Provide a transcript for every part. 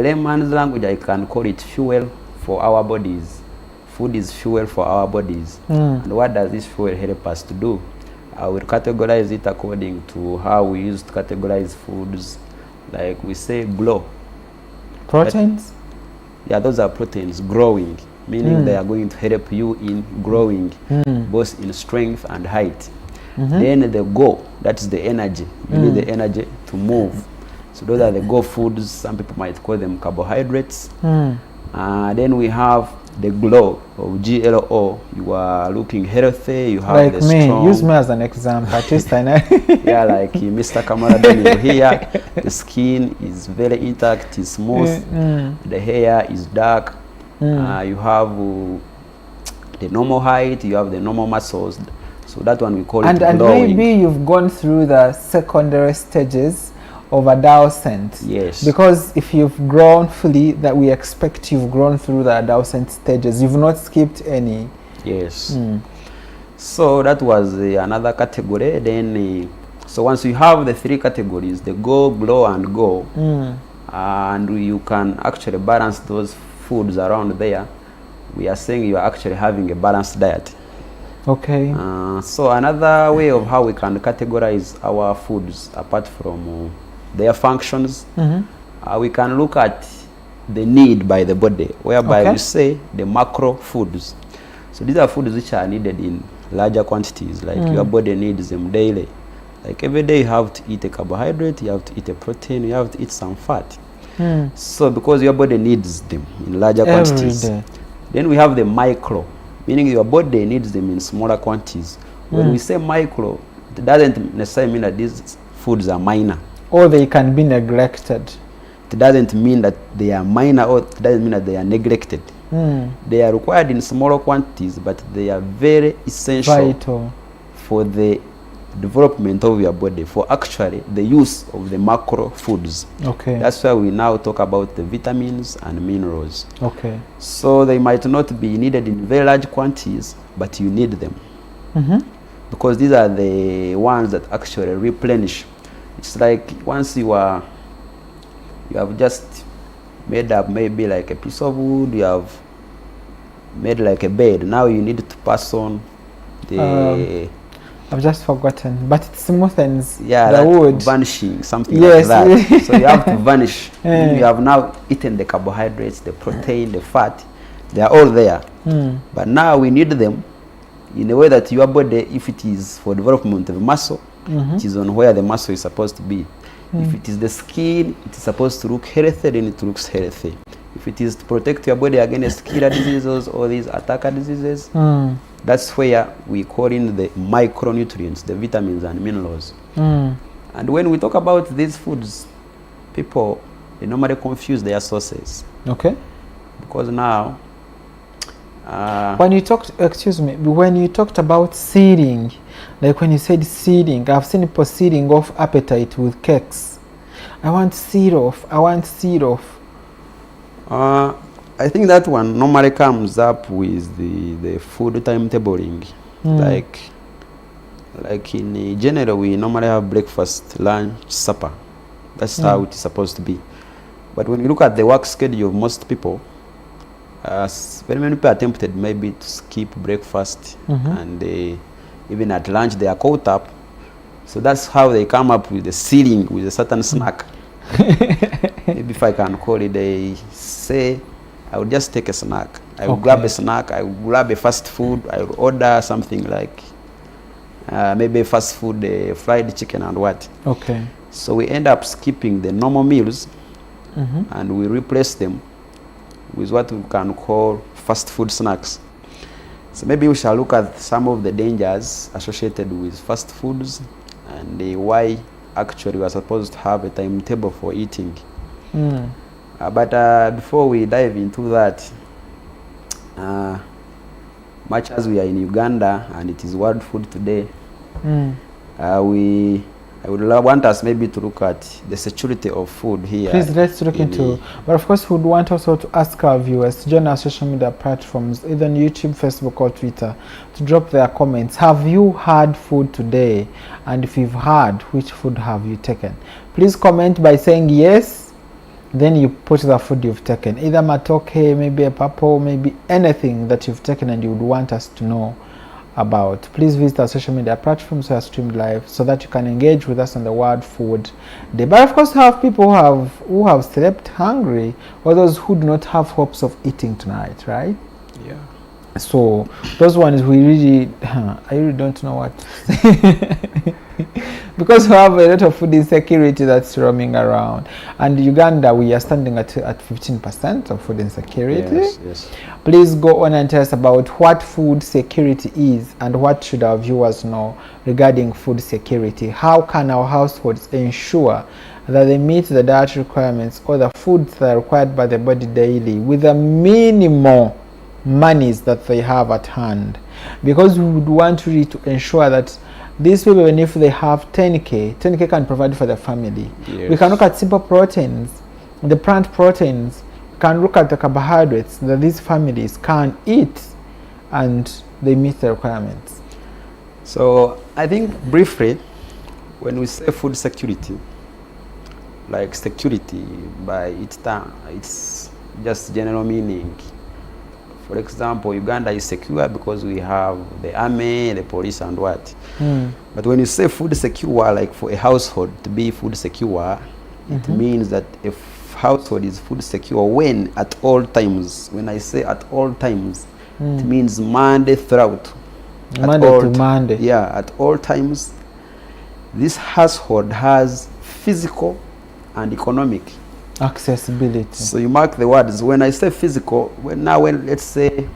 layman's language, I can call it fuel for our bodies. Food is fuel for our bodies. And what does this fuel help us to do? I will categorize it according to how we used to categorize foods. Like we say grow. Proteins? Yeah, those are proteins growing, meaning they are going to help you in growing, both in strength and height. Then the go, that's the energy. You need the energy to move. So those are the go foods. Some people might call them carbohydrates. Then we have the glow, or GLO. You are looking healthy. You have like the me. strong. Use me as an example. Yeah, like Mr. Kamara here. The skin is very intact, is smooth. The hair is dark. You have the normal height. You have the normal muscles. So that one we call it glowing. And maybe you've gone through the secondary stages of adolescence. Yes. Because if you've grown fully, that we expect you've grown through the adolescent stages. You've not skipped any. Yes. So that was another category. Then, so once you have the three categories, the go, glow, and go, and you can actually balance those foods around there, we are saying you are actually having a balanced diet. Okay. So another way of how we can categorize our foods, apart from their functions, we can look at the need by the body, whereby we say the macro foods. So these are foods which are needed in larger quantities, like your body needs them daily. Like every day you have to eat a carbohydrate, you have to eat a protein, you have to eat some fat. So because your body needs them in larger quantities. Then we have the micro, meaning your body needs them in smaller quantities. When we say micro, it doesn't necessarily mean that these foods are minor. Or they can be neglected. It doesn't mean that they are minor, or it doesn't mean that they are neglected. They are required in smaller quantities, but they are very essential Vital. for the development of your body, for actually the use of the macro foods. Okay. That's why we now talk about the vitamins and minerals. Okay. So they might not be needed in very large quantities, but you need them. Because these are the ones that actually replenish. It's like once you have just made up maybe like a piece of wood, you have made like a bed. Now you need to pass on the I've just forgotten, but it smoothens the wood. Vanishing, something like that. So you have to vanish. You have now eaten the carbohydrates, the protein, the fat. They are all there. But now we need them in a way that your body, if it is for development of muscle, it is on where the muscle is supposed to be. If it is the skin, it is supposed to look healthy, then it looks healthy. If it is to protect your body against killer diseases or these attacker diseases, that's where we call in the micronutrients, the vitamins and minerals. And when we talk about these foods, people, they normally confuse their sources. Okay. Because now, when you talked, when you talked about seeding, like when you said seeding, I've seen people seeding off appetite with cakes. I want seed off. I want seed off. I think that one normally comes up with the food timetabling. Like in general, we normally have breakfast, lunch, supper. That's how it's supposed to be. But when you look at the work schedule of most people, very many people are tempted maybe to skip breakfast, and even at lunch they are caught up. So that's how they come up with the ceiling with a certain snack. Maybe if I can call it, they say, I will just take a snack. I will grab a snack, I will grab a fast food, I will order something like maybe fast food, fried chicken and what. Okay. So we end up skipping the normal meals and we replace them with what we can call fast food snacks. So maybe we shall look at some of the dangers associated with fast foods and why actually we are supposed to have a timetable for eating. But before we dive into that, much as we are in Uganda and it is World Food Today, I would want us maybe to look at the security of food here. Please, let's look into. But of course, we would want also to ask our viewers to join our social media platforms, either on YouTube, Facebook, or Twitter, to drop their comments. Have you had food today? And if you've had, which food have you taken? Please comment by saying yes, then you put the food you've taken, either matoke, maybe a purple, maybe anything that you've taken and you would want us to know about. Please visit our social media platforms who are streamed live so that you can engage with us on the World Food Day. But of course, we have people who have slept hungry, or those who do not have hopes of eating tonight, right? Yeah. So those ones we really, I really don't know what to say. Because we have a lot of food insecurity that's roaming around, and Uganda, we are standing at 15% of food insecurity. Yes, yes. Please go on and tell us about what food security is and what should our viewers know regarding food security. How can our households ensure that they meet the dietary requirements or the foods that are required by the body daily with the minimal monies that they have at hand? Because we would want really to ensure that these people, even if they have 10K can provide for their family. Yes. We can look at simple proteins, the plant proteins, we can look at the carbohydrates that these families can eat and they meet the requirements. So I think briefly, when we say food security, like security by its term, it's just general meaning. For example, Uganda is secure because we have the army, the police, and what. But when you say food secure, like for a household to be food secure, it means that a household is food secure when at all times. When I say at all times, it means Monday throughout. Monday to Monday. Yeah, at all times, this household has physical and economic accessibility. So you mark the words. When I say physical, when let's say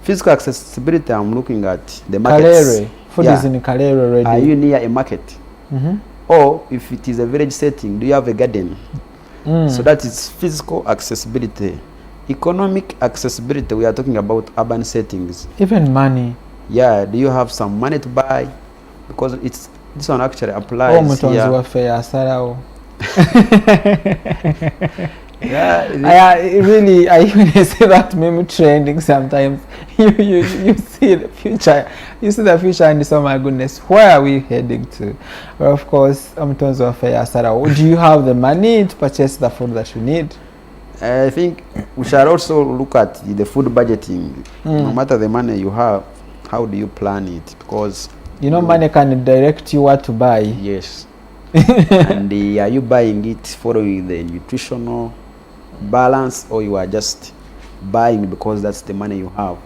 physical accessibility, I'm looking at the markets. Kalere. Food is in Kalere already. Are you near a market? Or if it is a village setting, do you have a garden? So that is physical accessibility. Economic accessibility, we are talking about urban settings. Even money. Yeah, do you have some money to buy? Because this one actually applies here. Yeah, really, I even see that meme trending sometimes. You see the future. You see the future and you say, oh my goodness, where are we heading to? Well, of course, do you have the money to purchase the food that you need? I think we shall also look at the food budgeting. No matter the money you have, how do you plan it? Because money can direct you what to buy. Yes. And are you buying it following the nutritional balance, or you are just buying because that's the money you have?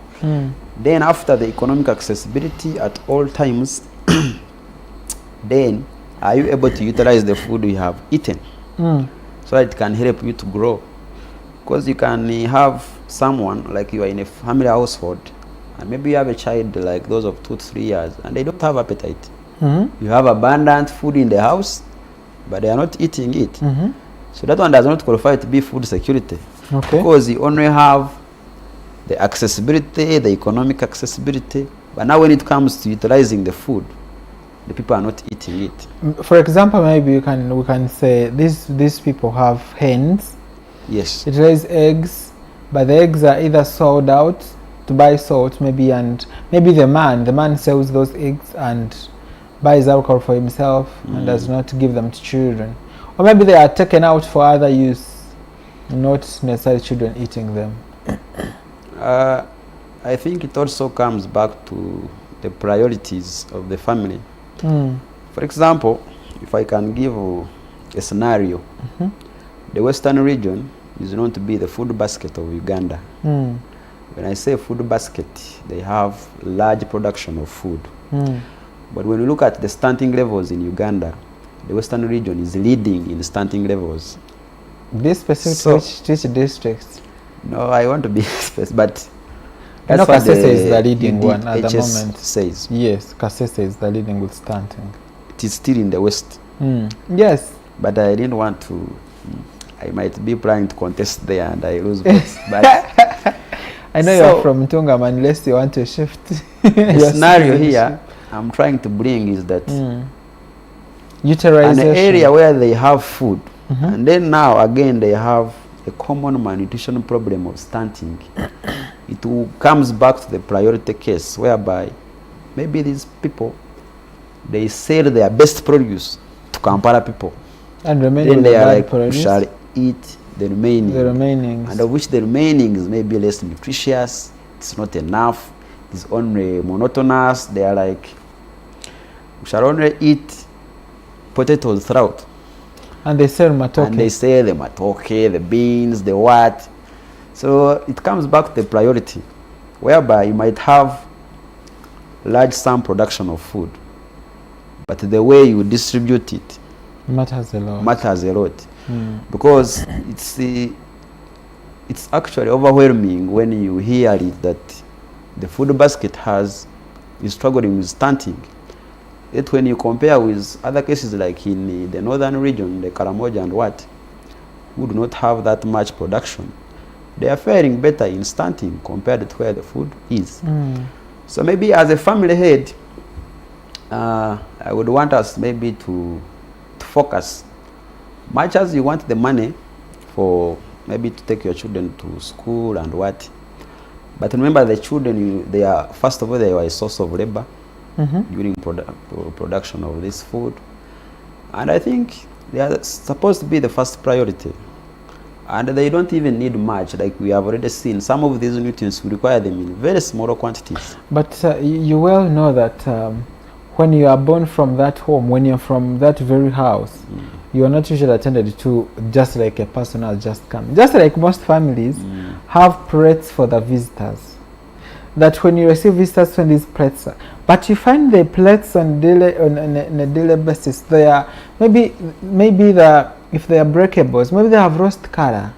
Then after the economic accessibility at all times, then are you able to utilize the food you have eaten so that it can help you to grow? Because you can have someone, like you are in a family household, and maybe you have a child like those of 2 to 3 years, and they don't have appetite. You have abundant food in the house, but they are not eating it. So that one does not qualify to be food security. Because you only have the accessibility, the economic accessibility, but now when it comes to utilizing the food, the people are not eating it. For example, maybe we can say these people have hens. Yes. It lays eggs, but the eggs are either sold out to buy salt, maybe, and maybe the man sells those eggs and buys alcohol for himself and does not give them to children. Or maybe they are taken out for other use, not necessarily children eating them. I think it also comes back to the priorities of the family. For example, if I can give a scenario, the Western region is known to be the food basket of Uganda. When I say food basket, they have large production of food. But when you look at the stunting levels in Uganda, the Western region is leading in stunting levels. This specific which districts? No, I want to be specific, but that's what Kasese is the leading one at the moment. Says. Yes, Kasese is the leading with stunting. It is still in the West. Yes. But I didn't want to. I might be planning to contest there and I lose votes. But I know you're from Tungam, unless you want to shift. The scenario here I'm trying to bring is that utilization, an area where they have food, and then now again they have a common malnutrition problem of stunting. It comes back to the priority case, whereby maybe these people, they sell their best produce to Kampala people, and then they are like, we shall eat the remaining. The remainings. And of which the remainings may be less nutritious, it's not enough, it's only monotonous. They are like, we shall only eat potatoes throughout. And they sell matoke. And they sell the matoke, the beans, the what. So it comes back to the priority, whereby you might have large sum production of food, but the way you distribute it matters a lot. Matters a lot. Because it's actually overwhelming when you hear it that the food basket is struggling with stunting. Yet when you compare with other cases like in the northern region, the Karamoja and what, who do not have that much production, they are faring better in stunting compared to where the food is. So maybe as a family head, I would want us maybe to focus. Much as you want the money for maybe to take your children to school and what, but remember the children, they are, first of all, they are a source of labor during production of this food. And I think they are supposed to be the first priority. And they don't even need much, like we have already seen. Some of these nutrients, we require them in very small quantities. But you well know that when you are born from that home, when you're from that very house, you are not usually attended to just like a person has just come. Just like most families have plates for the visitors. That when you receive visitors, when these plates are, but you find the plates on a daily basis, they are maybe if they are breakables, maybe they have rust color.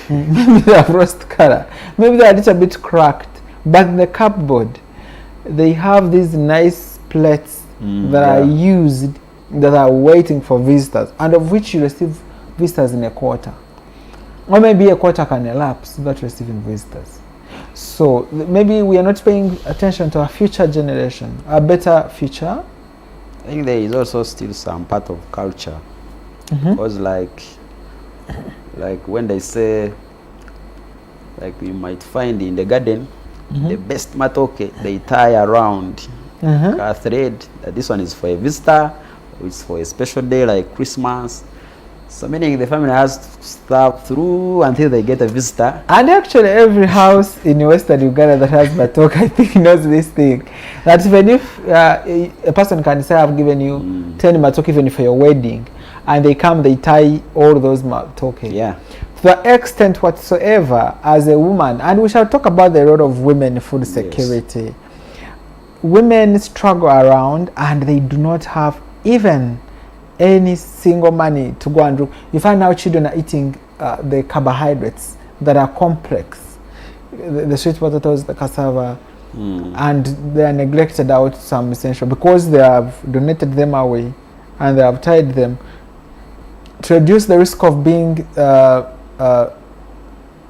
Maybe they have rust color. Maybe they are a little bit cracked. But in the cupboard, they have these nice plates that are used, that are waiting for visitors, and of which you receive visitors in a quarter. Or maybe a quarter can elapse without receiving visitors. So maybe we are not paying attention to our future generation, a better future. I think there is also still some part of culture. Because like when they say, like you might find in the garden, the best matoke, they tie around a thread that this one is for a visitor, or it's for a special day like Christmas. So meaning the family has to stop through until they get a visitor. And actually every house in Western Uganda that has matoke, I think, knows this thing. That even if a person can say, I've given you 10 matoke even for your wedding, and they come, they tie all those matoke. Yeah. To the extent whatsoever, as a woman, and we shall talk about the role of women in food security. Yes. Women struggle around and they do not have even any single money to go and do. You find out children are eating the carbohydrates that are complex, the sweet potatoes, the cassava, and they are neglected out some essential because they have donated them away and they have tied them. To reduce the risk of being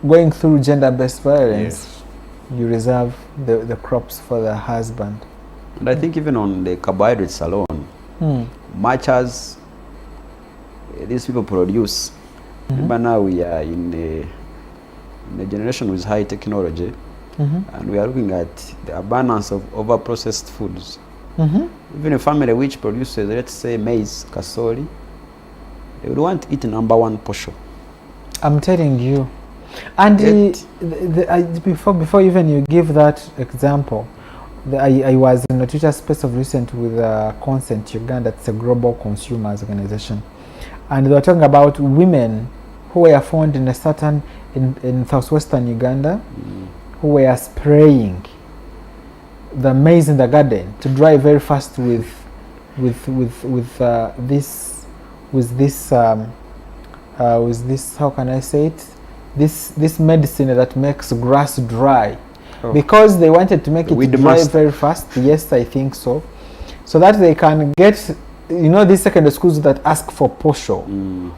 going through gender-based violence, you reserve the crops for the husband. And I think even on the carbohydrates alone, much as these people produce, remember now we are in a generation with high technology, and we are looking at the abundance of over-processed foods. Even a family which produces, let's say, maize, kasoli, they would want to eat #1 portion. I'm telling you. And before even you give that example, I was in a Twitter space of recent with Consent Uganda. It's a global consumers organization, and they were talking about women who were found in a certain in southwestern Uganda who were spraying the maize in the garden to dry very fast with this how can I say it, this medicine that makes grass dry, because they wanted to make it dry very fast. Yes, I think so, so that they can get, you know, these secondary schools that ask for posho,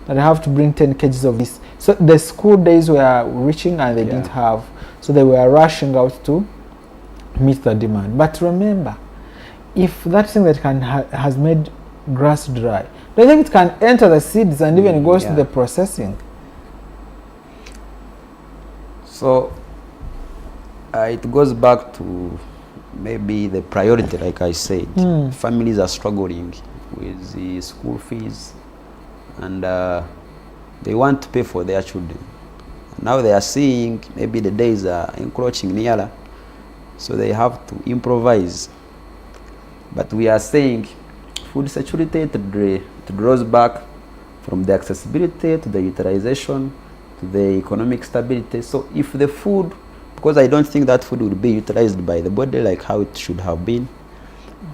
that they have to bring 10 kgs of this. So the school days were reaching and they didn't have, so they were rushing out to meet the demand. But remember, if that thing that has made grass dry, do you think it can enter the seeds and even goes to the processing? So it goes back to maybe the priority, like I said. Families are struggling with the school fees, and They want to pay for their children. Now they are seeing maybe the days are encroaching nearer, so they have to improvise. But we are saying food security, it draws back from the accessibility to the utilization to the economic stability. So if the food, because I don't think that food will be utilized by the body like how it should have been,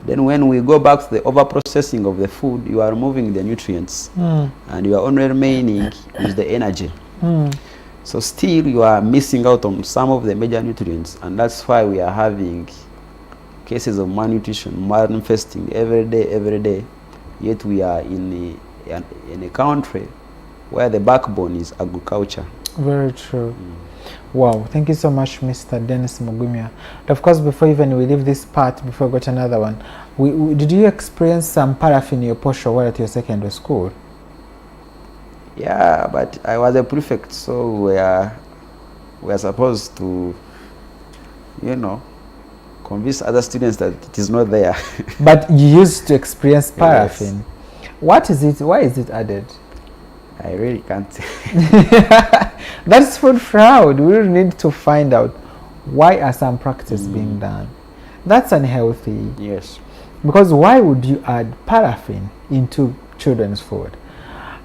then when we go back to the over-processing of the food, you are removing the nutrients and you are only remaining with the energy. So still you are missing out on some of the major nutrients, and that's why we are having cases of malnutrition manifesting every day, yet we are in a country where the backbone is agriculture. Very true. Wow, thank you so much, Mr. Dennis Mugumya. Of course, before even we leave this part, before we go to another one, did you experience some paraffin in your posho while at your secondary school? Yeah, but I was a prefect, so we are supposed to, convince other students that it is not there. But you used to experience paraffin. Yes. What is it? Why is it added? I really can't say. That's food fraud. We really need to find out why are some practices being done. That's unhealthy. Yes. Because why would you add paraffin into children's food?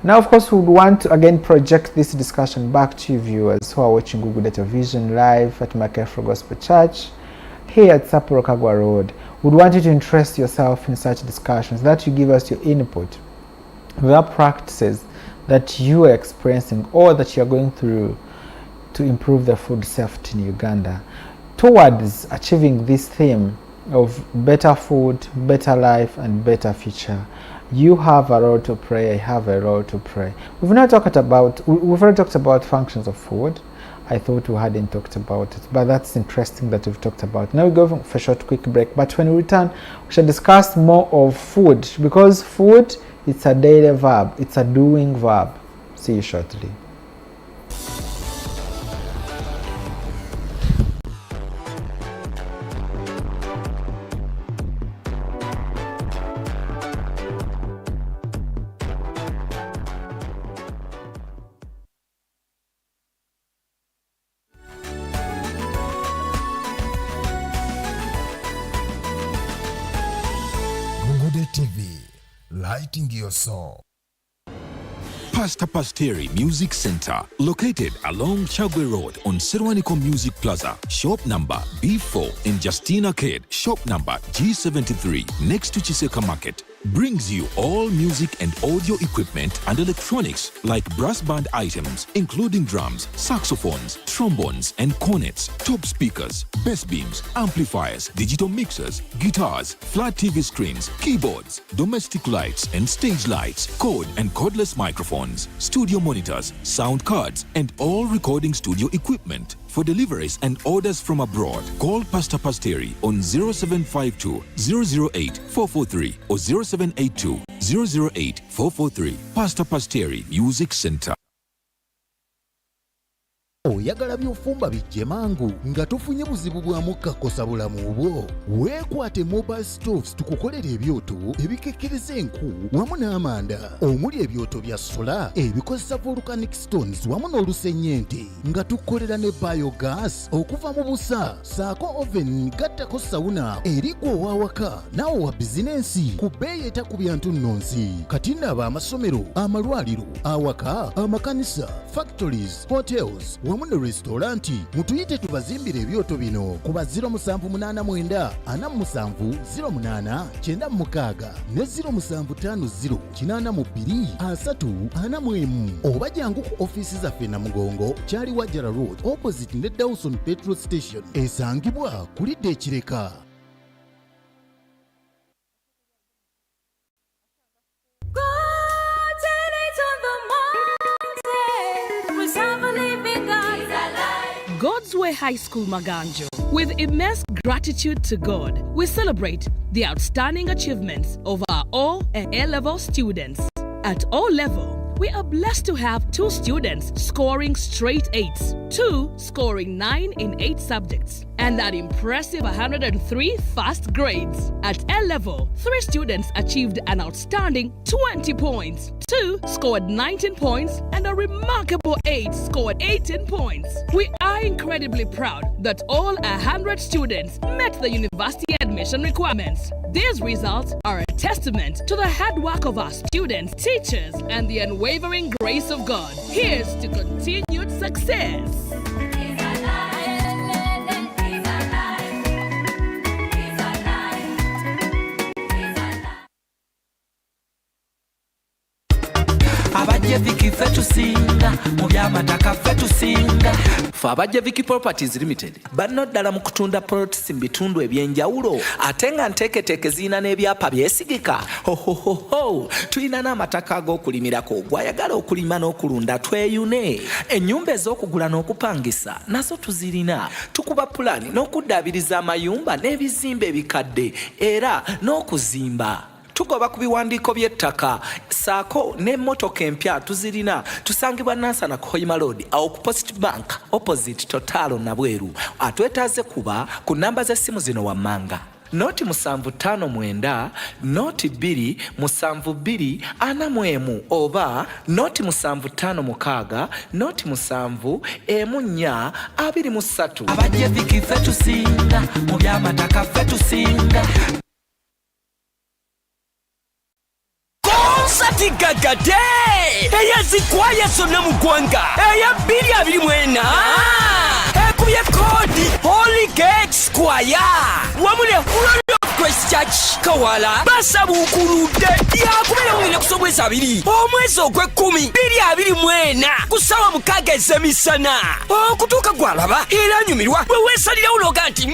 Now, of course, we would want to again project this discussion back to you viewers who are watching Google Data Vision live at Makefro Gospel Church here at Sapporo Kagwa Road. We'd want you to interest yourself in such discussions, that you give us your input. There are practices that you are experiencing or that you are going through to improve the food safety in Uganda towards achieving this theme of better food, better life, and better future. You have a role to play. I have a role to play. We've already talked about functions of food. I thought we hadn't talked about it, but that's interesting that we've talked about it. Now we go for a short quick break, but when we return we shall discuss more of food, because food, it's a daily verb, it's a doing verb. See you shortly. TV, lighting your soul. Pastor Pasteri Music Center, located along Chagwe Road on Serwaniko Music Plaza, shop number B4 in Justine Arcade, shop number G73 next to Chiseka Market, brings you all music and audio equipment and electronics like brass band items, including drums, saxophones, trombones and cornets, top speakers, bass beams, amplifiers, digital mixers, guitars, flat TV screens, keyboards, domestic lights and stage lights, cord and cordless microphones, studio monitors, sound cards, and all recording studio equipment. For deliveries and orders from abroad, call Pastor Pasteri on 0752 008 443 or 0782 008 443. Pastor Pasteri Music Center. Oyagala byofumba bijje mangu nga tofunye buzibu bwa mukka kosa bulamu bwo. Weekwate mobile stoves tukukolera ebyoto ebikekkereza enku wamu n'amanda, omuli ebyoto bya sola ebikozesa volcanic stones wamu n'olusennyente, nga tukolera ne biogas okuva mu busa, saako oven gattako sauna erigwa owawaka naawe wa bizinensi ku bbeeyi etakubya ntunnunsi. Kati nno amasomero, amalwaliro, awaka, amakanisa, factories, hotels wamu ne restauranti mutuyite tubazimbire ebyoto bino kuba 0789 47 08 96 ne 0750 82 341 oba jangu ku offiisi zaffe Namugongo, Kyali Wajjara Road opposite ne Dawson Petrol Station esangibwa kulidde ekireka. God's Way High School Maganjo. With immense gratitude to God, we celebrate the outstanding achievements of our O and A-level students. At O level, we are blessed to have 2 students scoring straight 8s, 2 scoring 9 in 8 subjects, and that impressive 103 first grades. At L level, 3 students achieved an outstanding 20 points, 2 scored 19 points, and a remarkable 8 scored 18 points. We are incredibly proud that all 100 students met the university admission requirements. These results are a testament to the hard work of our students, teachers, and the unwavering grace of God. Here's to continued success. Abajje Viki ffe tusinga mu byamataka ffe tusinga ffe abajje Viki Properties Limited banno ddala mu kutunda plots mu bitundu ebyenjawulo ate nga nteeketeeke zirina n'ebyapa byesigika hohohoho tulina n'amataka ag'okulimirako gwayagala okulima n'okulunda tweyune ennyumba ez'okugula n'okupangisa nazo tuzirina tukuba pulaani n'okuddaabiriza amayumba n'ebizimbe ebikadde era n'okuzimba tugoba ku biwandiiko by'ettaka saako n'emmotoka empya tuzirina tusangibwa Nansana Koyima Road awo ku Post Bank opposite Total Nabweru atwetaaze kuba ku namba z'essimu zino wammanga noti 759 noti 27241 oba noti 756 noti 71423 abajje Viki ffe tusinga mu byamataka ffe tusinga Gagade eyazikwaya zonna mu ggwanga eya 2024 ekubye kodi Holy Gate Square wamu ne Lord of Grace Church Kawala basabuukuludde yakubera mu kusobweza 2 omwezi ogw'ekkumi 2024 ku ssaawa 6 ez'emisana okutuuka gwalaba era anyumirwa bwe weesalirawo noga nti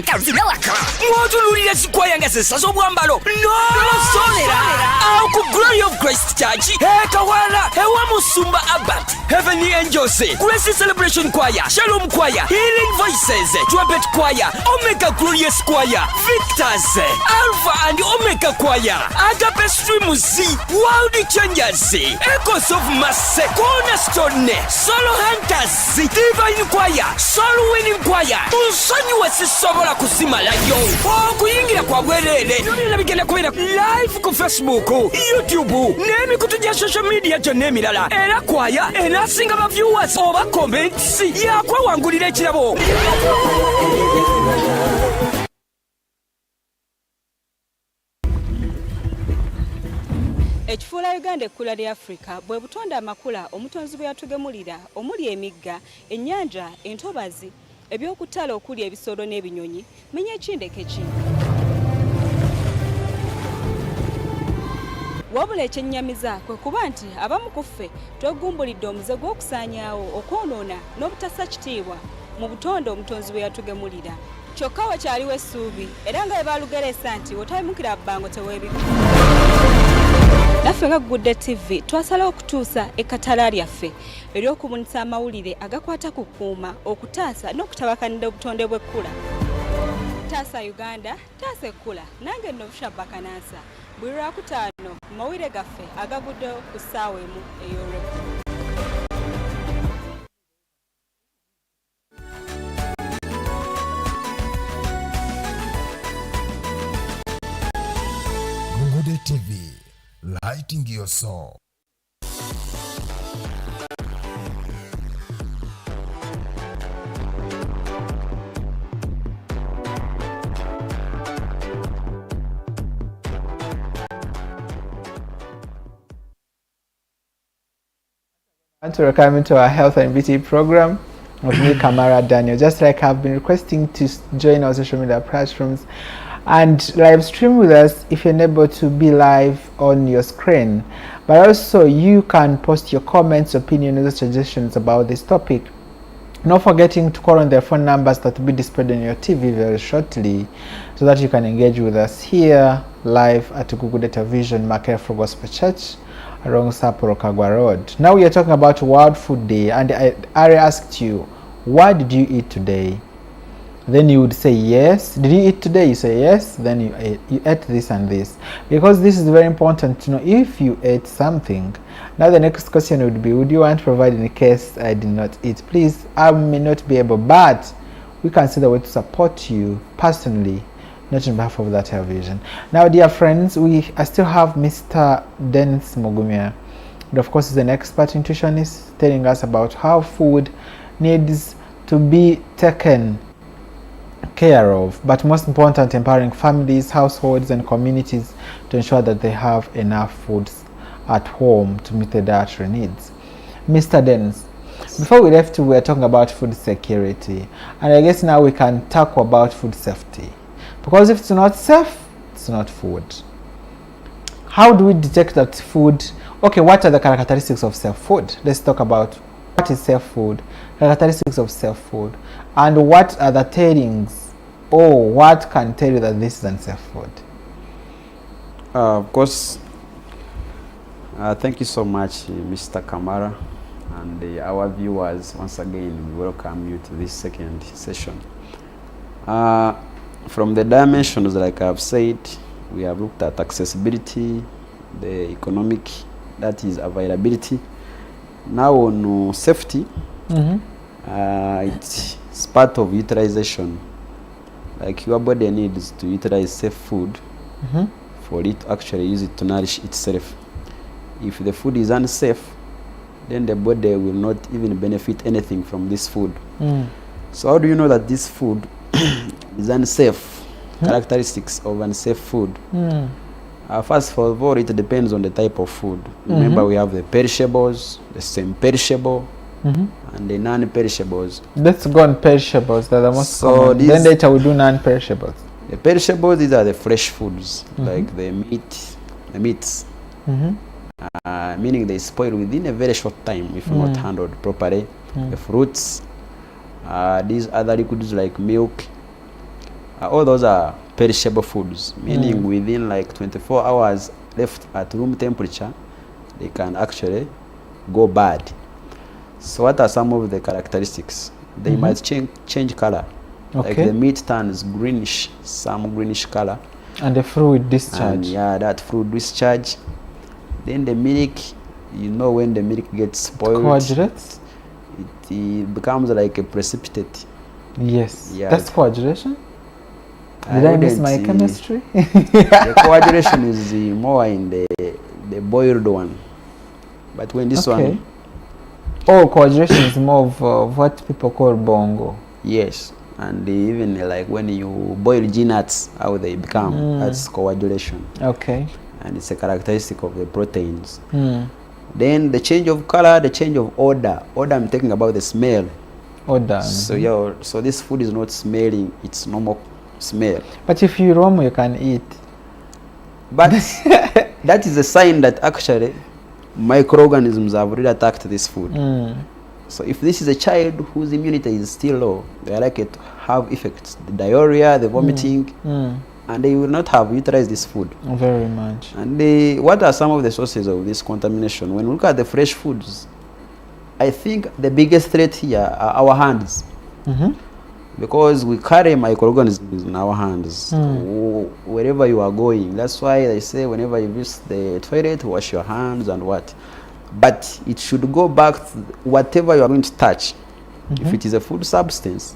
kazinawaka mwotululira sikwaya nga zesaza obwambalo nolosolera awo ku Glory of Grace Church Kawala ewa Musumba Abat Heavenly Angels Grace Celebration Choir Shalom Choir Healing Voices Trumpet Choir Omega Glorious Choir Victors Alpha and Omega Choir Agape Streams World Changers Echoes of Mass Cornerstone Solo Hunters Divine Choir Soul Winning Choir nsonyiwe sisobola kusimalayo okuyingira kwa bwerere nolina bigenda kubera live ku Facebook YouTube n'emikutu gya social media gyonna emirala era kwaya enasinga ba viewers oba comments yakwewangulira ekirabo Ekifuula Uganda ekkula lya Africa bwe butonda amakula omutonzi bwe yatugemulira omuli emigga, ennyanja, entobazi, eby'okutala okuli ebisolo n'ebinyonyi, menya ekindeke ki. Wabula ekyennyamiza kwe kuba nti abamu ku ffe twegumbulidde omuze gw'okusaanyaawo okwonoona n'obutassa kitiibwa mu butonde omutonzi bwe yatugemulira. Kyokka wakyaliwo essuubi era nga bwe baalugereesa nti otayimukira bbango teweebika. Naffe nga Good TV twasalawo okutuusa ekkatala lyaffe ery'okubunisa amawulire agakwata ku kukuuma okutaasa n'okutabakanira obutonde bw'ekkula. Taasa Uganda, taasa ekkula, nange nno Bushabba Kanansa. Buli Lwakutaano mu mawulire gaffe agaguddewo ku ssaawa emu ey'olweggulo. Good TV, lighting your soul. To welcome to our health and beauty program with me, Kamara Daniel. Just like I've been requesting to join our social media platforms and live stream with us if you're able to be live on your screen. But also you can post your comments, opinions, or suggestions about this topic. Not forgetting to call on the phone numbers that will be displayed on your TV very shortly so that you can engage with us here live at Google Data Vision, Makere for Gospel Church, along Sapporo Kagwa Road. Now we are talking about World Food Day, and I asked you, what did you eat today? then you would say yes. Did you eat today? You say yes. Then you ate this and this, because this is very important to know. If you ate something, now the next question would be, would you want to provide in case I did not eat? Please, I may not be able, but we can see the way to support you personally, not on behalf of that television. Now, dear friends, I still have Mr. Dennis Mugumya, and of course, he's an expert nutritionist, telling us about how food needs to be taken care of, but most important, empowering families, households, and communities to ensure that they have enough foods at home to meet their dietary needs. Mr. Dennis, before we left, we were talking about food security, and I guess now we can talk about food safety, because if it's not safe, it's not food. How do we detect that food? Okay, what are the characteristics of safe food? Let's talk about what is safe food, characteristics of safe food, and what are the tellings, or what can tell you that this is unsafe food? Of course, thank you so much, Mr. Kamara, and our viewers. Once again, we welcome you to this second session. From the dimensions, like I've said, we have looked at accessibility, the economic, that is availability. Now on safety, it's part of utilization. Like your body needs to utilize safe food for it to actually use it to nourish itself. If the food is unsafe, then the body will not even benefit anything from this food. So how do you know that this food is unsafe? Characteristics of unsafe food. First of all, it depends on the type of food. Remember, we have the perishables, the semi-perishable, and the non-perishables. Let's go on perishables. They're the most common. Then later we do non-perishables. The perishables, these are the fresh foods, like the meats, meaning they spoil within a very short time if not handled properly. The fruits, these other liquids like milk, all those are perishable foods, meaning within like 24 hours left at room temperature, they can actually go bad. So what are some of the characteristics? They might change color. Okay. Like the meat turns greenish, some greenish color. And the fluid discharge. And yeah, that fluid discharge. Then the milk, you know, when the milk gets spoiled, coagulates? It becomes like a precipitate. Yes. Yeah, that's coagulation? Did I miss my chemistry? The coagulation is more in the boiled one. But when this one... Oh, coagulation is more of what people call bongo. Yes. And even like when you boil nuts, how they become, that's coagulation. Okay. And it's a characteristic of the proteins. Then the change of color, the change of odor. Odor, I'm talking about the smell. Odor. So yeah, so this food is not smelling, it's normal smell. But if you roam, you can eat. But that is a sign that actually microorganisms have already attacked this food. So if this is a child whose immunity is still low, they are likely to have effects, the diarrhea, the vomiting, and they will not have utilized this food. Very much. And what are some of the sources of this contamination? When we look at the fresh foods, I think the biggest threat here are our hands. Because we carry microorganisms in our hands wherever you are going. That's why they say whenever you visit the toilet, wash your hands and what. But it should go back to whatever you are going to touch. If it is a food substance,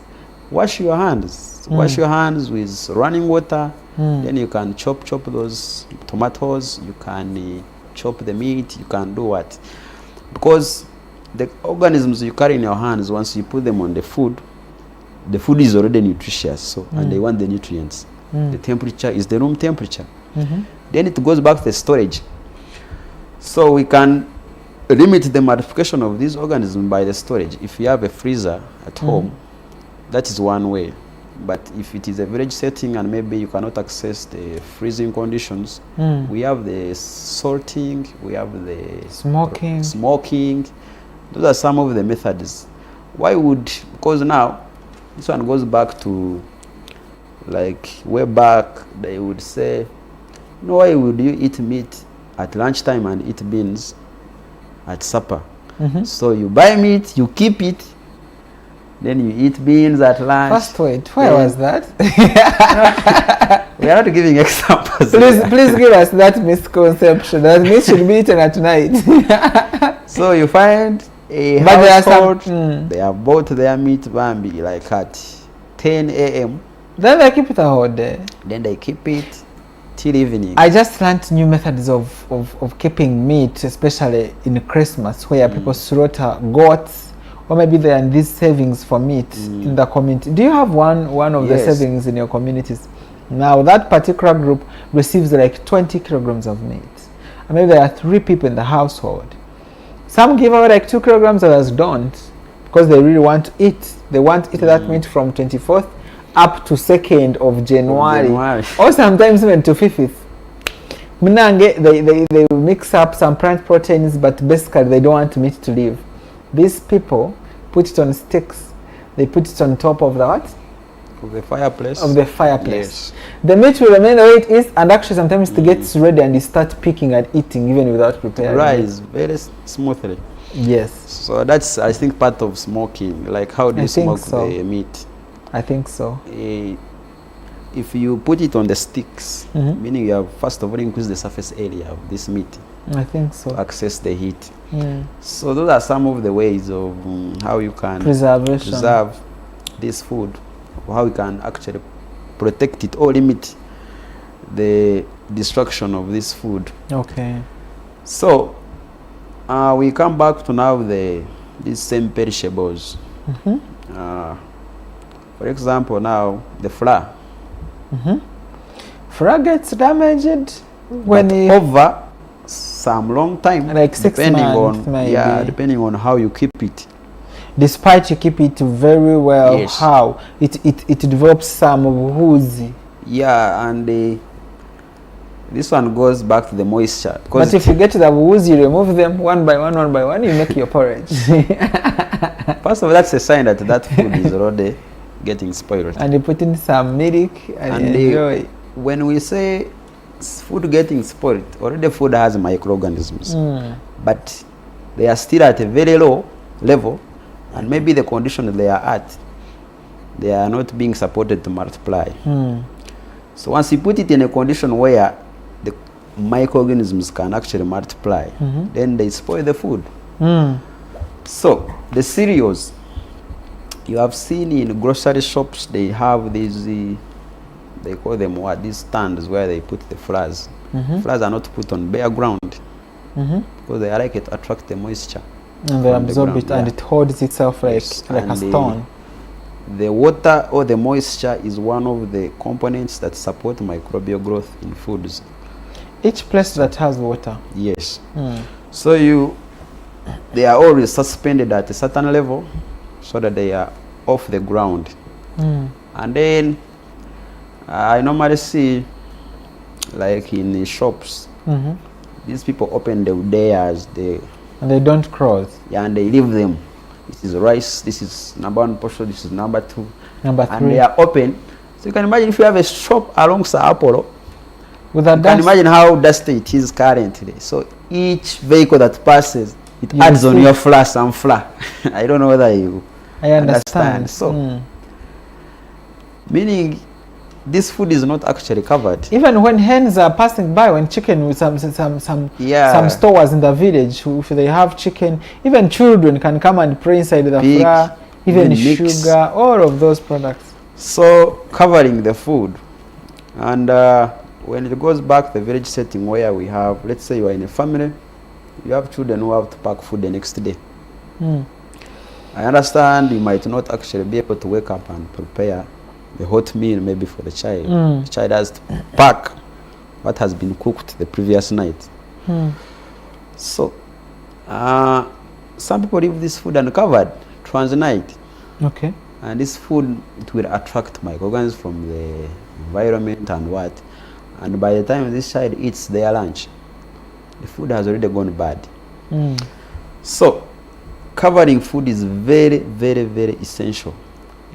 wash your hands. Wash your hands with running water. Then you can chop those tomatoes. You can chop the meat. You can do what? Because the organisms you carry in your hands, once you put them on the food is already nutritious, so and they want the nutrients. The temperature is the room temperature. Then it goes back to the storage. So we can limit the modification of these organisms by the storage. If you have a freezer at home, that is one way. But if it is a village setting and maybe you cannot access the freezing conditions, we have the salting, we have the smoking. Those are some of the methods. Why would, because now this one goes back to like way back, they would say, no, why would you eat meat at lunchtime and eat beans at supper? So you buy meat, you keep it, Then you eat beans at lunch. First, wait, where was that? We are not giving examples. Please give us that misconception. That meat should be eaten at night. So you find a But there are household, some- they have bought their meat bambi like at 10 a.m. Then they keep it a whole day. Then they keep it till evening. I just learned new methods of keeping meat, especially in Christmas, where people slaughter goats, or maybe they are in these savings for meat in the community. Do you have one of the Yes. savings in your communities? Now that particular group receives like 20 kilograms of meat. And maybe there are 3 people in the household. Some give out like 2 kilograms, others don't, because they really want to eat. They want to eat that meat from 24th up to 2nd of January, or sometimes even to 5th. Mnange, they mix up some plant proteins, but basically they don't want meat to live. These people put it on sticks. They put it on top of the what? Of the fireplace. Of the fireplace. Yes. The meat will remain the way it is, and actually sometimes it gets ready and you start picking and eating even without preparing. Rise very smoothly. Yes, So that's, I think, part of smoking. Like how do I you think smoke so. the meat? I think so. If you put it on the sticks, Mhm. meaning you have first of all increase the surface area of this meat I think so. to access the heat. Mm. So those are some of the ways of how you can Preservation. preserve this food, or how you can actually protect it or limit the destruction of this food. Okay. So we come back to now these same perishables. Mhm. For example, now the flour. Flour gets damaged when But it, over some long time, Like 6 depending months on maybe. depending on how you keep it. despite you keep it very well, Yes. how it develops some woozy. Yeah, and this one goes back to the moisture. But if you get the woozy, you remove them one by one, you make your porridge. first of all, that's a sign that that food is already getting spoiled. And you put in some milk and, And enjoy. when we say food getting spoiled, already food has microorganisms, but they are still at a very low level, and maybe the condition that they are at, they are not being supported to multiply. So once you put it in a condition where the microorganisms can actually multiply, then they spoil the food. So the cereals, you have seen in grocery shops, they have these, they call them what, these stands where they put the flours. Flours are not put on bare ground because they are like to attract the moisture. And they from the absorb ground, it and yeah. it holds itself like, Yes, like a and stone. The water or the moisture is one of the components that support microbial growth in foods. Each place that has water. Yes. So they are always suspended at a certain level so that they are off the ground. And then I normally see, like in the shops, these people open the dayers, And they don't cross. and they leave them. This is rice, this is number 1 portion, this is number 2. Number And 3. they are open. So you can imagine if you have a shop along Sao Paulo, With a you can dust. imagine how dusty it is currently. So each vehicle that passes, it You adds on see. your flour some flour. I don't know whether you I understand. So, meaning this food is not actually covered. Even when hens are passing by, when chicken with some stores in the village, if they have chicken, even children can come and pray inside the Pig, flour, even even mix. sugar, all of those products. So covering the food. And when it goes back to the village setting where we have, let's say you are in a family, you have children who have to pack food the next day. I understand you might not actually be able to wake up and prepare a hot meal maybe for the child. The child has to pack what has been cooked the previous night. So some people leave this food uncovered transnight. Okay. And this food, it will attract microorganisms from the environment and what. And by the time this child eats their lunch, the food has already gone bad. So covering food is very, very, very essential.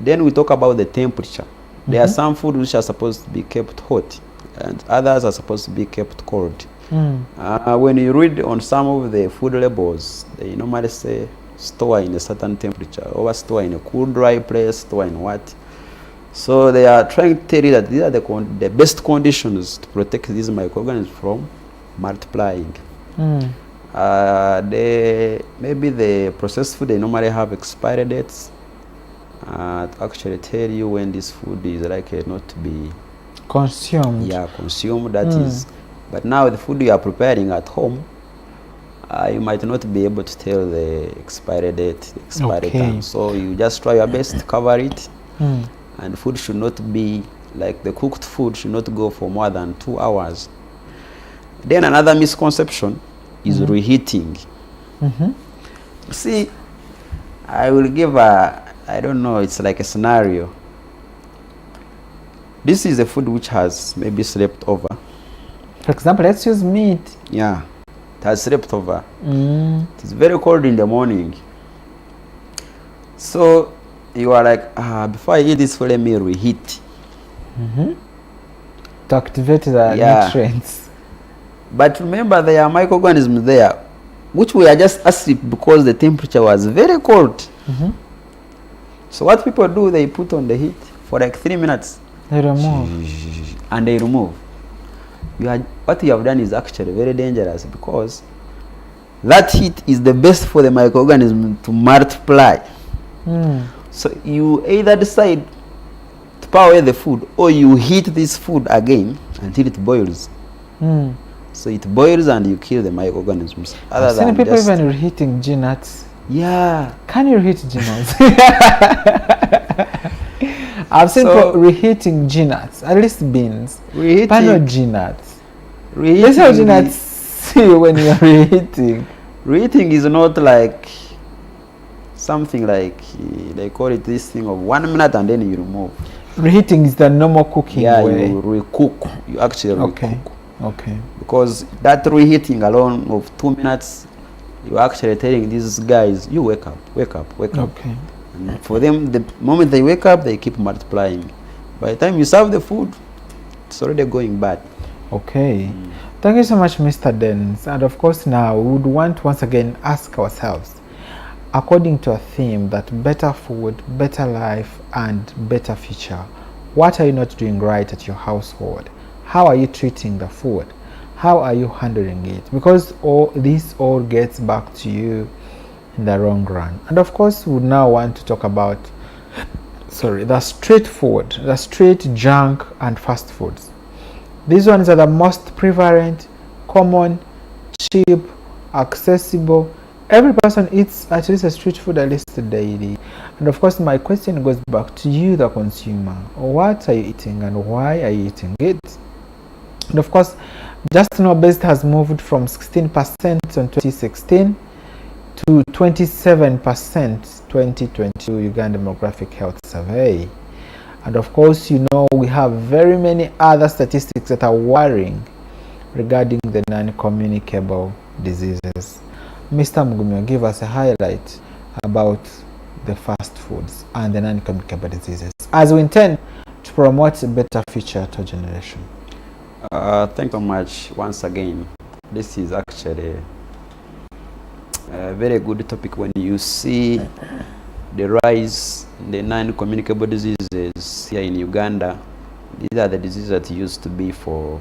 Then we talk about the temperature. There are some food which are supposed to be kept hot and others are supposed to be kept cold. When you read on some of the food labels, they normally say store in a certain temperature, or store in a cool, dry place, store in what. So they are trying to tell you that these are the best conditions to protect these microorganisms from multiplying. Maybe the processed food, they normally have expiry dates to actually tell you when this food is likely not to be consumed. Yeah, consumed, that is. But now the food you are preparing at home, you might not be able to tell the expiry date, the expiry time. So you just try your best to cover it. And food should not be, like the cooked food should not go for more than 2 hours. Then another misconception is reheating. See, I will give I don't know, it's like a scenario. This is a food which has maybe slept over. For example, let's use meat. Yeah, it has slept over. It's very cold in the morning. So you are like, before I eat this, let me reheat. To activate the nutrients. But remember, there are microorganisms there, which were just asleep because the temperature was very cold. So what people do, they put on the heat for like 3 minutes. They remove. And they remove. What you have done is actually very dangerous, because that heat is the best for the microorganism to multiply. So you either decide to power away the food, or you heat this food again until it boils. So it boils and you kill the microorganisms. I've seen people even reheating nuts. Yeah. Can you reheat nuts? I've seen reheating nuts, at least beans. Reheating. But not nuts. That's how nuts see when you're reheating. Reheating is not like something like, they call it this thing of 1 minute and then you remove. Reheating is the normal cooking way. You recook. You actually recook. Okay. Because that reheating alone of 2 minutes, you're actually telling these guys, you wake up. Okay. And for them, the moment they wake up, they keep multiplying. By the time you serve the food, it's already going bad. Okay. Thank you so much, Mr. Dennis. And of course, now we would want to once again ask ourselves, according to a theme that better food, better life, and better future, what are you not doing right at your household? How are you treating the food? How are you handling it? Because this all gets back to you in the long run. And of course, we now want to talk about the street food, the street junk and fast foods. These ones are the most prevalent, common, cheap, accessible. Every person eats at least a street food at least daily. And of course, my question goes back to you, the consumer. What are you eating and why are you eating it? And of course, Just Know Best has moved from 16% in 2016 to 27% 2022 Uganda Demographic Health Survey. And of course, you know, we have very many other statistics that are worrying regarding the non-communicable diseases. Mr. Mugumyo, give us a highlight about the fast foods and the non-communicable diseases, as we intend to promote a better future to generation. Thank you so much once again. This is actually a very good topic when you see the rise in the non-communicable diseases here in Uganda. These are the diseases that used to be for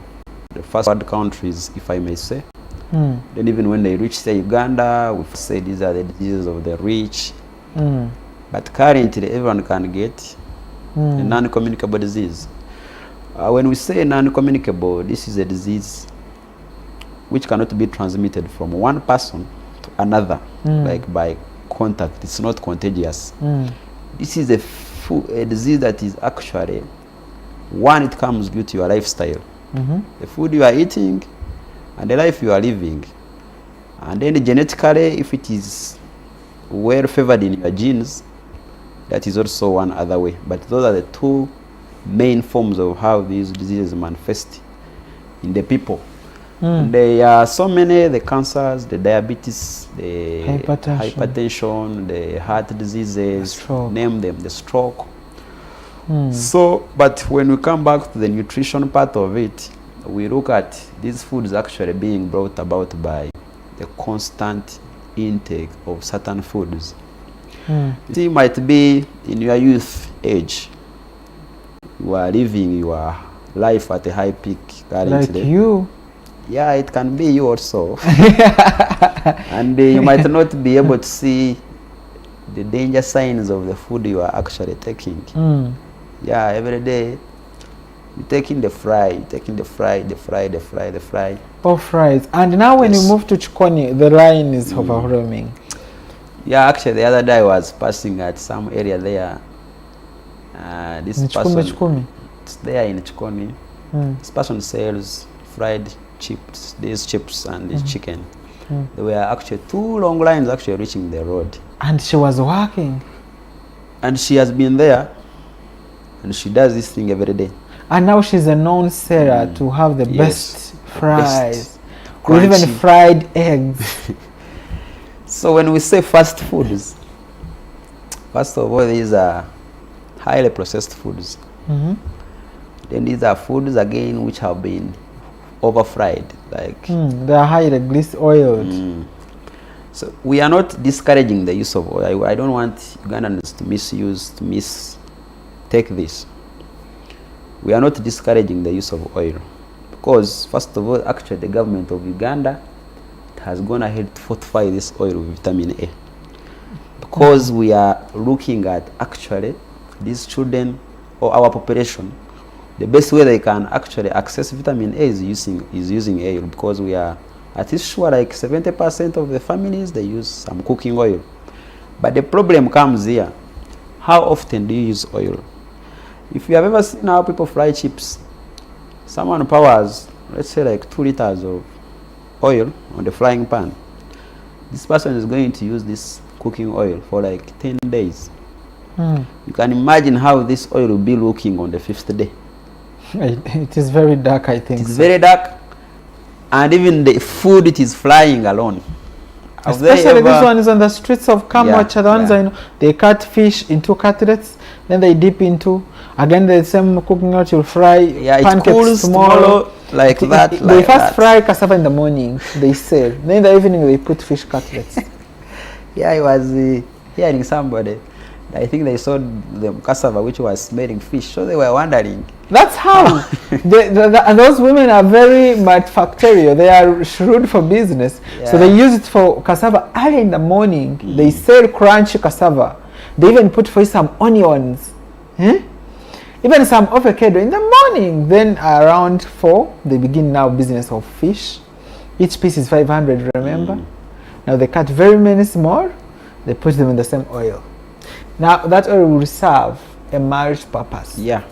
the first world countries, if I may say. Then even when they reach Uganda, we say these are the diseases of the rich. But currently, everyone can get a non-communicable disease. When we say non-communicable, this is a disease which cannot be transmitted from one person to another, like by contact. It's not contagious. This is a disease that is actually, one, it comes due to your lifestyle. The food you are eating and the life you are living. And then genetically, if it is well favored in your genes, that is also one other way. But those are the two main forms of how these diseases manifest in the people. And there are so many, the cancers, the diabetes, the hypertension, the heart diseases, name them, the stroke. So, but when we come back to the nutrition part of it, we look at these foods actually being brought about by the constant intake of certain foods. You might be in your youth age. You are living your life at a high peak currently. Like you. Yeah, it can be you also. And you might not be able to see the danger signs of the food you are actually taking. Yeah, every day you're taking the fry, Oh, fries. And now when you move to Chikoni, the line is overwhelming. Yeah, actually the other day I was passing at some area there. This person, it's there in Chikoni. This person sells fried chips, these chips and this chicken. There were actually 2 long lines actually reaching the road. And she was working. And she has been there, and she does this thing every day. And now she's a known seller to have the best fries, with crunchy. even fried eggs. So when we say fast foods, first of all, these are highly processed foods. Then these are foods again which have been over fried, like they are highly grease oiled. So we are not discouraging the use of oil. I don't want Ugandans to mistake this. We are not discouraging the use of oil, because first of all, actually the government of Uganda has gone ahead to fortify this oil with vitamin A, because we are looking at actually these children or our population. The best way they can actually access vitamin A is using oil, because we are at least sure like 70% of the families, they use some cooking oil. But the problem comes here. How often do you use oil? If you have ever seen how people fry chips, someone powers, let's say like 2 liters of oil on the frying pan. This person is going to use this cooking oil for like 10 days. You can imagine how this oil will be looking on the 5th day. It is very dark, I think. It's very dark. And even the food, it is flying alone. Especially this one is on the streets of Kamwacha. The ones I know, they cut fish into cutlets, then they dip into, again the same cooking out, you'll fry pancakes it cools tomorrow like that. They first fry cassava in the morning, they sell. Then in the evening they put fish cutlets. Yeah, I was hearing somebody. I think they saw the cassava which was smelling fish, so they were wondering. That's how. And those women are very manufacturing. They are shrewd for business. Yeah. So they use it for cassava early in the morning. They sell crunchy cassava. They even put for some onions. Even some avocado in the morning. Then around 4, they begin now business of fish. Each piece is 500, remember? Now they cut very many small. They put them in the same oil. Now that oil will serve a marriage purpose. Yeah.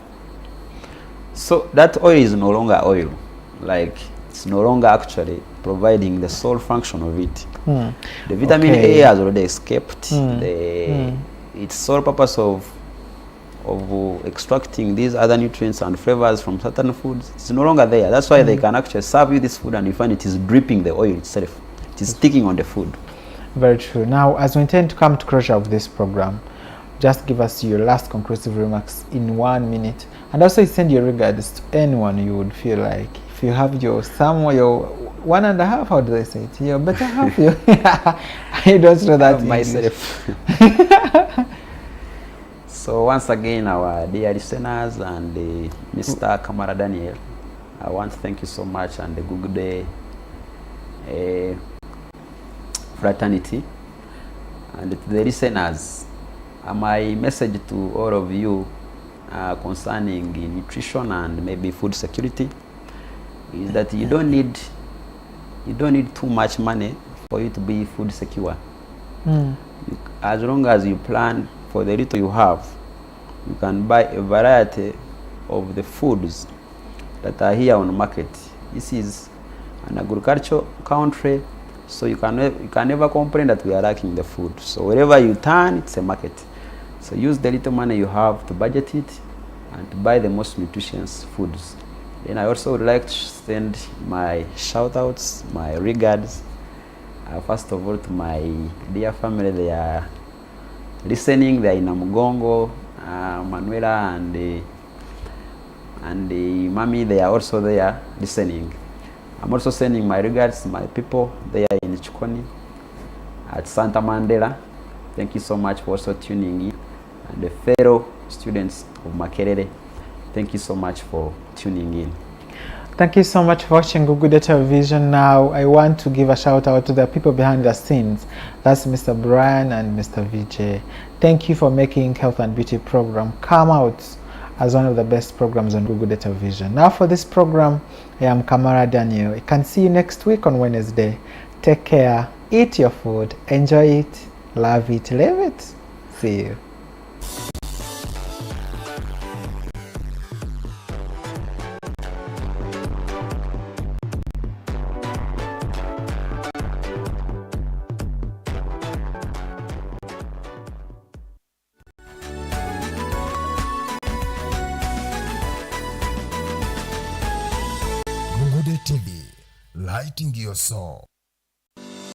So that oil is no longer oil. Like it's no longer actually providing the sole function of it. The vitamin A has already escaped. Its sole purpose of extracting these other nutrients and flavors from certain foods, it's no longer there. That's why they can actually serve you this food and you find it is dripping the oil itself. It is sticking on the food. Very true. Now, as we intend to come to closure of this program, just give us your last conclusive remarks in 1 minute, and also send your regards to anyone you would feel like. If you have your 1.5, how do they say it? Your better half. I don't know that myself. So once again, our dear listeners and Mr. Kamara Daniel, I want to thank you so much, and the Good Day fraternity, and to the listeners. My message to all of you concerning nutrition and maybe food security is that you don't need too much money for you to be food secure. As long as you plan for the little you have, you can buy a variety of the foods that are here on the market. This is an agricultural country, so you can never complain that we are lacking the food. So wherever you turn, it's a market. So use the little money you have to budget it and to buy the most nutritious foods. Then I also would like to send my shout outs, my regards, first of all to my dear family. They are listening. They are in Namugongo, Manuela and the mommy. They are also there listening. I'm also sending my regards to my people there in Chikoni. at Santa Mandela. Thank you so much for also tuning in. And the fellow students of Makerere, thank you so much for tuning in. Thank you so much for watching Google Data Vision. Now, I want to give a shout out to the people behind the scenes. That's Mr. Brian and Mr. VJ. Thank you for making Health and Beauty program come out as one of the best programs on Google Data Vision. Now for this program, I am Kamara Daniel. I can see you next week on Wednesday. Take care, eat your food, enjoy it, love it, live it. See you. Google TV, lighting your soul.